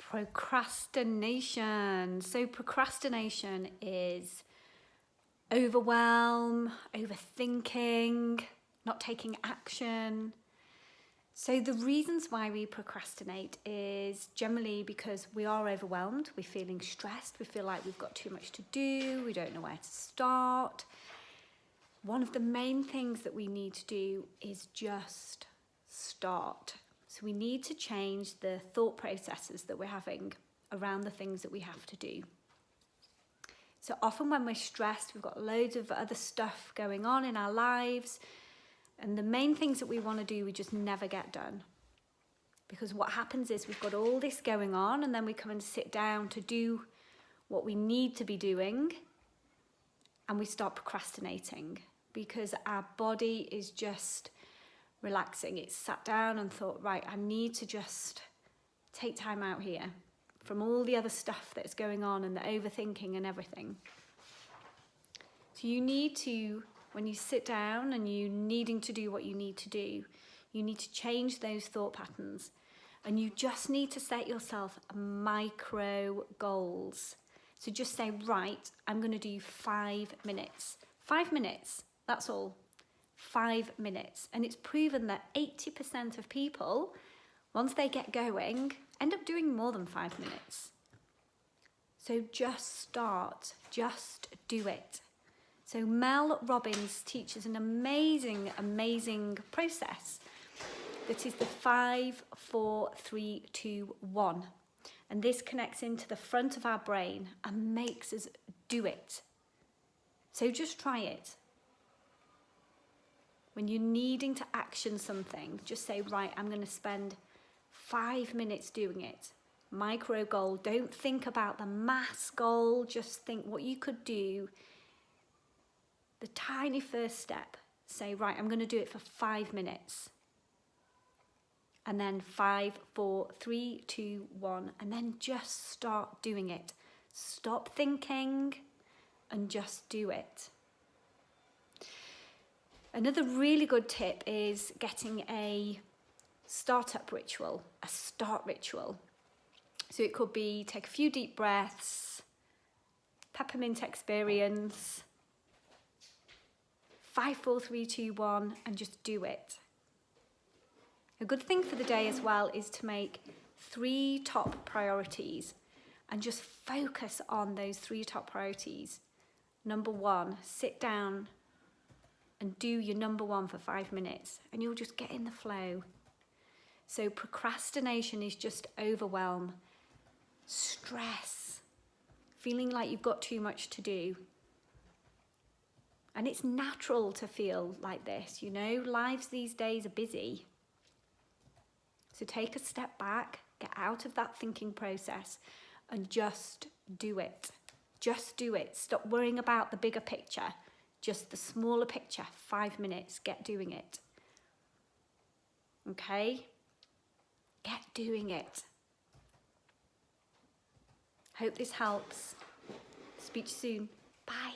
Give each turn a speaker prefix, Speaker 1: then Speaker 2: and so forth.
Speaker 1: Procrastination. So procrastination is overwhelm, overthinking, not taking action. So the reasons why we procrastinate is generally because we are overwhelmed, we're feeling stressed, we feel like we've got too much to do, we don't know where to start. One of the main things that we need to do is just start. So we need to change the thought processes that we're having around the things that we have to do. So often when we're stressed, we've got loads of other stuff going on in our lives, and the main things that we want to do, we just never get done. Because what happens is we've got all this going on, and then we come and sit down to do what we need to be doing, and we start procrastinating because our body is just relaxing. It's sat down and thought, right, I need to just take time out here from all the other stuff that's going on and the overthinking and everything. So you need to, when you sit down and you needing to do what you need to do, you need to change those thought patterns, and you just need to set yourself micro goals. So just say, right, I'm going to do 5 minutes. 5 minutes, that's all. 5 minutes. And it's proven that 80% of people, once they get going, end up doing more than 5 minutes. So just start, just do it. So Mel Robbins teaches an amazing, amazing process that is the 5, 4, 3, 2, 1. And this connects into the front of our brain and makes us do it. So just try it. When you're needing to action something, just say, right, I'm going to spend 5 minutes doing it. Micro goal. Don't think about the mass goal. Just think what you could do. The tiny first step. Say, right, I'm going to do it for 5 minutes. And then 5, 4, 3, 2, 1. And then just start doing it. Stop thinking and just do it. Another really good tip is getting a startup ritual, a start ritual. So it could be take a few deep breaths, peppermint experience, 5, 4, 3, 2, 1, and just do it. A good thing for the day as well is to make 3 top priorities and just focus on those 3 top priorities. Number 1, sit down and do your number 1 for 5 minutes, and you'll just get in the flow. So procrastination is just overwhelm, stress, feeling like you've got too much to do. And it's natural to feel like this, you know, lives these days are busy. So take a step back, get out of that thinking process and just do it. Just do it. Stop worrying about the bigger picture. Just the smaller picture, 5 minutes, get doing it. Okay? Get doing it. Hope this helps. Speak to you soon. Bye.